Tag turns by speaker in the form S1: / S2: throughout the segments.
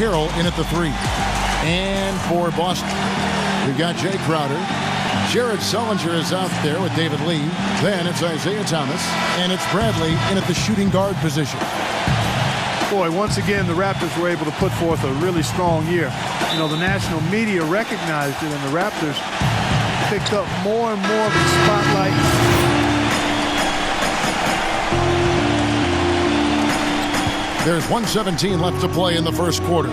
S1: Carroll in at the 3. And for Boston, we've got Jay Crowder. Jared Sullinger is out there with David Lee. Then it's Isaiah Thomas. And it's Bradley in at the shooting guard position.
S2: Boy, once again, the Raptors were able to put forth a really strong year. You know, the national media recognized it, and the Raptors picked up more and more of the spotlight.
S1: There's 1:17 left to play in the first quarter.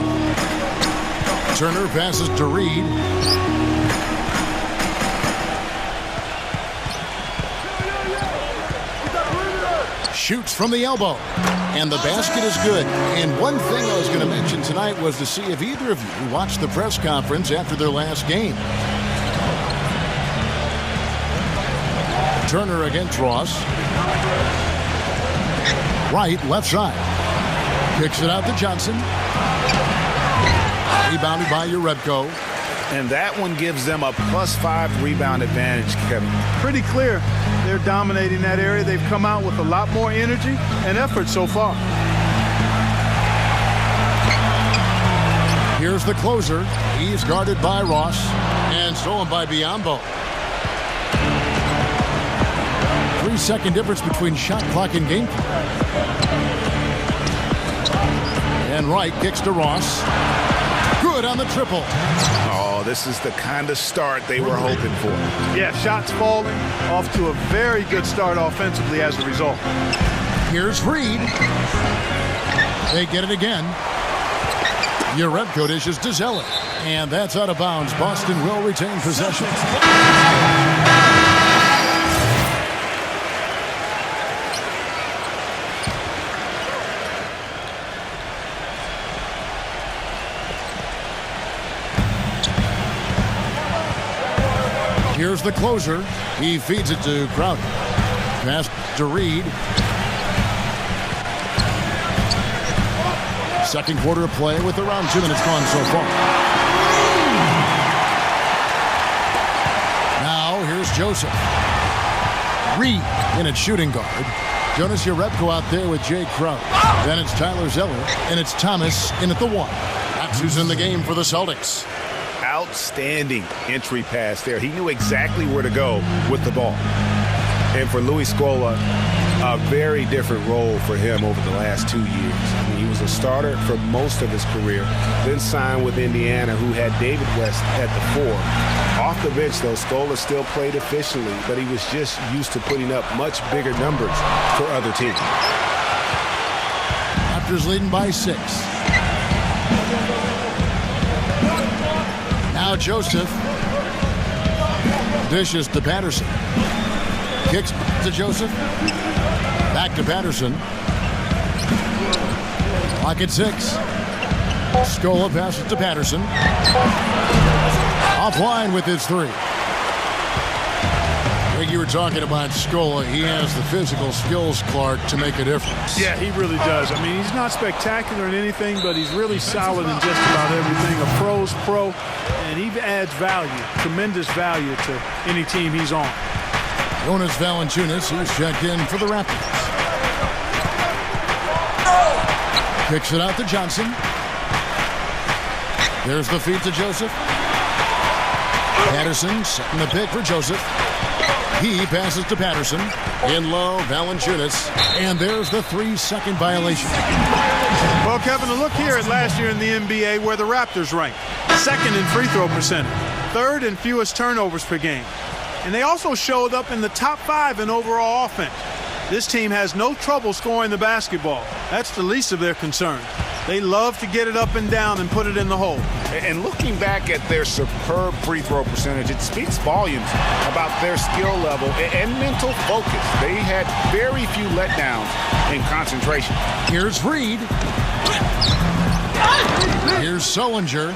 S1: Turner passes to Reed. Shoots from the elbow. And the basket is good. And one thing I was going to mention tonight was to see if either of you watched the press conference after their last game. Turner against Ross. Wright, left side. Kicks it out to Johnson. Rebounded by Urebko.
S3: And that one gives them a +5 rebound advantage, Kevin.
S2: Pretty clear they're dominating that area. They've come out with a lot more energy and effort so far.
S1: Here's the closer. He's guarded by Ross and stolen by Biyombo. 3-second difference between shot clock and game clock. And Wright kicks to Ross. Good on the triple.
S3: Oh, this is the kind of start they were hoping for.
S2: Yeah, shots falling, off to a very good start offensively as a result.
S1: Here's Reed. They get it again. Urebko dishes to Zeller. And that's out of bounds. Boston will retain possession. Here's the closer. He feeds it to Crowder. Pass to Reed. Second quarter of play with around 2 minutes gone so far. Now here's Joseph. Reed in at shooting guard. Jonas Urebko out there with Jay Crowder. Then it's Tyler Zeller. And it's Thomas in at the 1. That's who's in the game for the Celtics.
S3: Outstanding entry pass there. He knew exactly where to go with the ball. And for Louis Scola, a very different role for him over the last 2 years. I mean, he was a starter for most of his career, then signed with Indiana, who had David West at the 4. Off the bench, though, Scola still played efficiently, but he was just used to putting up much bigger numbers for other teams.
S1: Raptors leading by 6. Now Joseph dishes to Patterson. Kicks to Joseph. Back to Patterson. Clock at 6. Scola passes to Patterson. Offline with his 3. I think you were talking about Scola. He has the physical skills, Clark, to make a difference.
S2: Yeah, he really does. I mean, he's not spectacular in anything, but he's really solid in just about everything. A pro's pro, and he adds value, tremendous value to any team he's on.
S1: Jonas Valanciunas, who's checked in for the Raptors. Kicks it out to Johnson. There's the feed to Joseph. Patterson setting the pick for Joseph. He passes to Patterson. In low, Valanciunas. And there's the 3-second violation.
S2: Well, Kevin, a look here at last year in the NBA where the Raptors ranked. Second in free throw percentage. Third in fewest turnovers per game. And they also showed up in the top 5 in overall offense. This team has no trouble scoring the basketball. That's the least of their concern. They love to get it up and down and put it in the hole.
S3: And looking back at their superb free throw percentage, it speaks volumes about their skill level and mental focus. They had very few letdowns in concentration.
S1: Here's Reed. Here's Sullinger.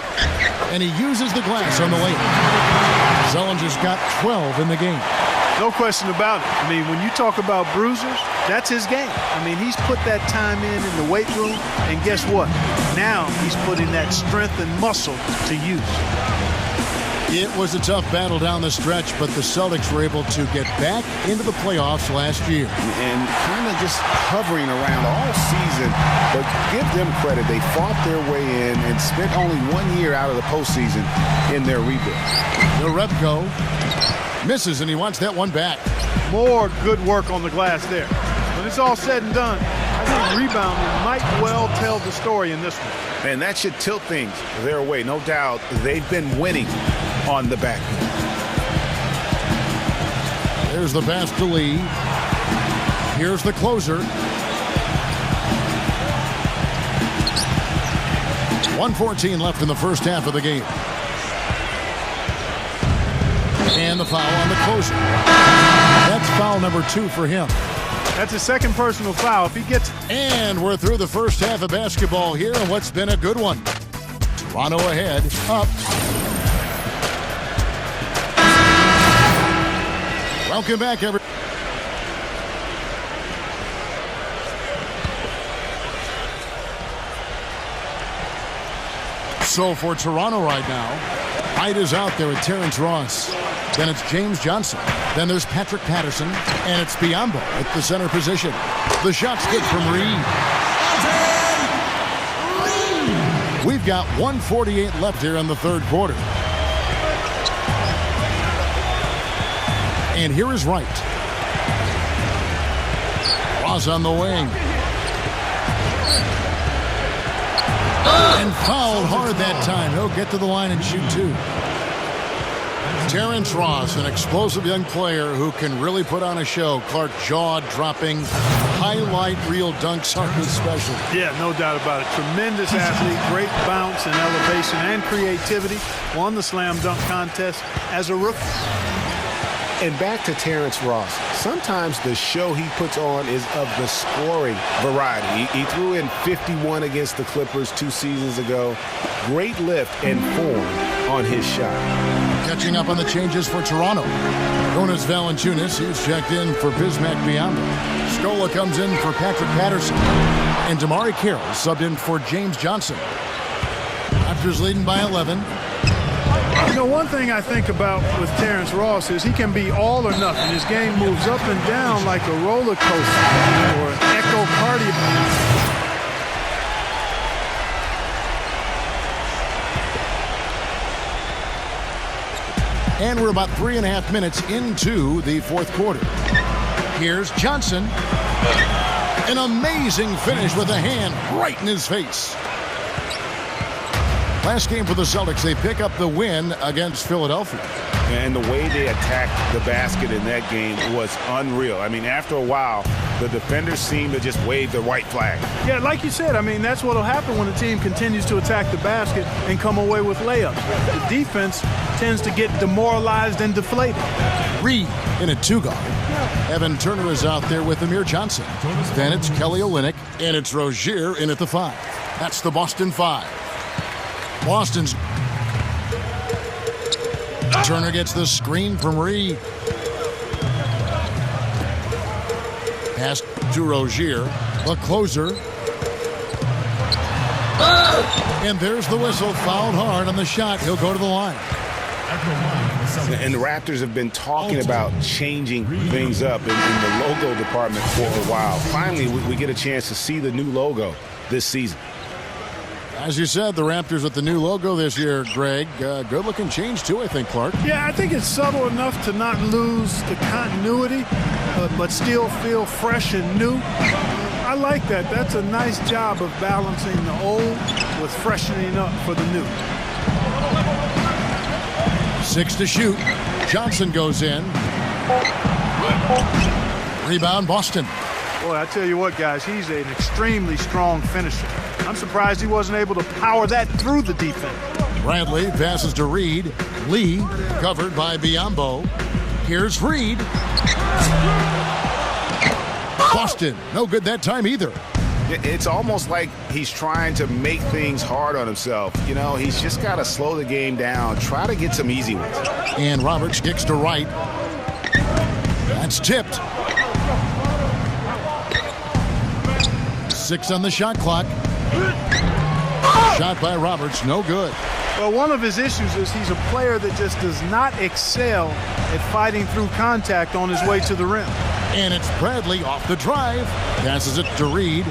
S1: And he uses the glass on the layup. Sullinger's got 12 in the game.
S2: No question about it. I mean, when you talk about bruisers, that's his game. I mean, he's put that time in the weight room, and guess what? Now he's putting that strength and muscle to use.
S1: It was a tough battle down the stretch, but the Celtics were able to get back into the playoffs last year.
S3: And kind of just hovering around all season, but give them credit. They fought their way in and spent only 1 year out of the postseason in their rebuild.
S1: Repko misses, and he wants that one back.
S2: More good work on the glass there. When it's all said and done, I think rebounding might well tell the story in this one.
S3: And that should tilt things their way. No doubt they've been winning on the back.
S1: There's the pass to Lee. Here's the closer. 1:14 left in the first half of the game. And the foul on the closer. That's foul number 2 for him.
S2: That's his second personal foul. If he gets...
S1: And we're through the first half of basketball here, and what's been a good one. Toronto ahead, up. Welcome back, everyone. So for Toronto right now, Hyde is out there with Terrence Ross. Then it's James Johnson. Then there's Patrick Patterson. And it's Biyombo at the center position. The shot's good from Reed. We've got 1:48 left here in the third quarter. And here is Wright. Ross on the wing. And fouled hard that time. He'll get to the line and shoot 2. Terrence Ross, an explosive young player who can really put on a show. Clark, jaw-dropping, highlight reel dunks are his special.
S2: Yeah, no doubt about it. Tremendous athlete, great bounce and elevation and creativity. Won the slam dunk contest as a rookie.
S3: And back to Terrence Ross. Sometimes the show he puts on is of the scoring variety. He threw in 51 against the Clippers 2 seasons ago. Great lift and form on his shot.
S1: Catching up on the changes for Toronto. Jonas Valanciunas, he's checked in for Bismack Biyombo. Scola comes in for Patrick Patterson. And Damari Carroll subbed in for James Johnson. Raptors leading by 11.
S2: You know, one thing I think about with Terrence Ross is he can be all or nothing. His game moves up and down like a roller coaster or an echocardiogram.
S1: And we're about 3.5 minutes into the fourth quarter. Here's Johnson. An amazing finish with a hand right in his face. Last game for the Celtics, they pick up the win against Philadelphia.
S3: And the way they attacked the basket in that game was unreal. I mean, after a while, the defenders seemed to just wave the white flag.
S2: Yeah, like you said, I mean, that's what will happen when the team continues to attack the basket and come away with layups. The defense tends to get demoralized and deflated.
S1: Reed in a 2-guard. Evan Turner is out there with Amir Johnson. Then it's Kelly Olynyk, and it's Rozier in at the 5. That's the Boston 5. Boston's Turner gets the screen from Reed. Pass to Rozier, the closer. And there's the whistle, fouled hard on the shot. He'll go to the line.
S3: And the Raptors have been talking about changing things up in the logo department for a while. Finally, we get a chance to see the new logo this season.
S1: As you said, the Raptors with the new logo this year, Greg. Good-looking change, too, I think, Clark.
S2: Yeah, I think it's subtle enough to not lose the continuity, but still feel fresh and new. I like that. That's a nice job of balancing the old with freshening up for the new.
S1: 6 to shoot. Johnson goes in. Rebound, Boston.
S2: Boy, I tell you what, guys, he's an extremely strong finisher. I'm surprised he wasn't able to power that through the defense.
S1: Bradley passes to Reed. Lee covered by Biyombo. Here's Reed. Boston, no good that time either.
S3: It's almost like he's trying to make things hard on himself. You know, he's just got to slow the game down, try to get some easy ones.
S1: And Roberts kicks to Wright. That's tipped. 6 on the shot clock. Shot by Roberts, no good.
S2: Well, one of his issues is he's a player that just does not excel at fighting through contact on his way to the rim.
S1: And it's Bradley off the drive. Passes it to Reed.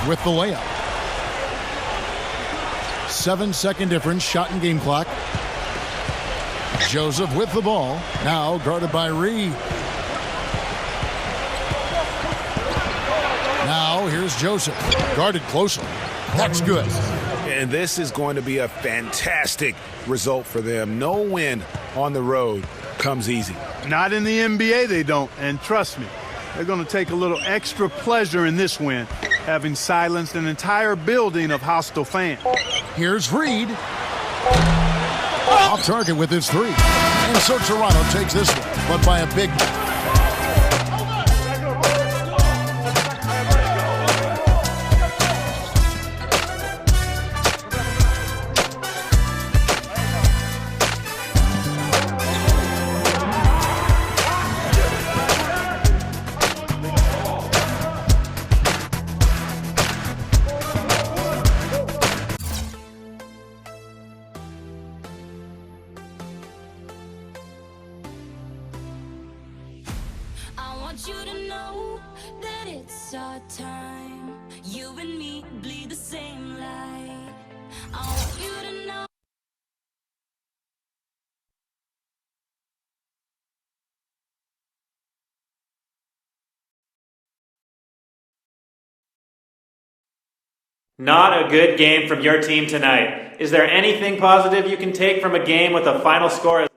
S1: with the layup. 7-second difference, shot and game clock. Joseph with the ball, now guarded by Reed. Now here's Joseph, guarded closely. That's good.
S3: And this is going to be a fantastic result for them. No win on the road comes easy.
S2: Not in the NBA, they don't. And trust me, they're going to take a little extra pleasure in this win, having silenced an entire building of hostile fans.
S1: Here's Reed. Off target with his three. And so Toronto takes this one, but by a big one.
S4: I want you to know that it's our time. You and me bleed the same light. I want you to know.
S5: Not a good game from your team tonight. Is there anything positive you can take from a game with a final score as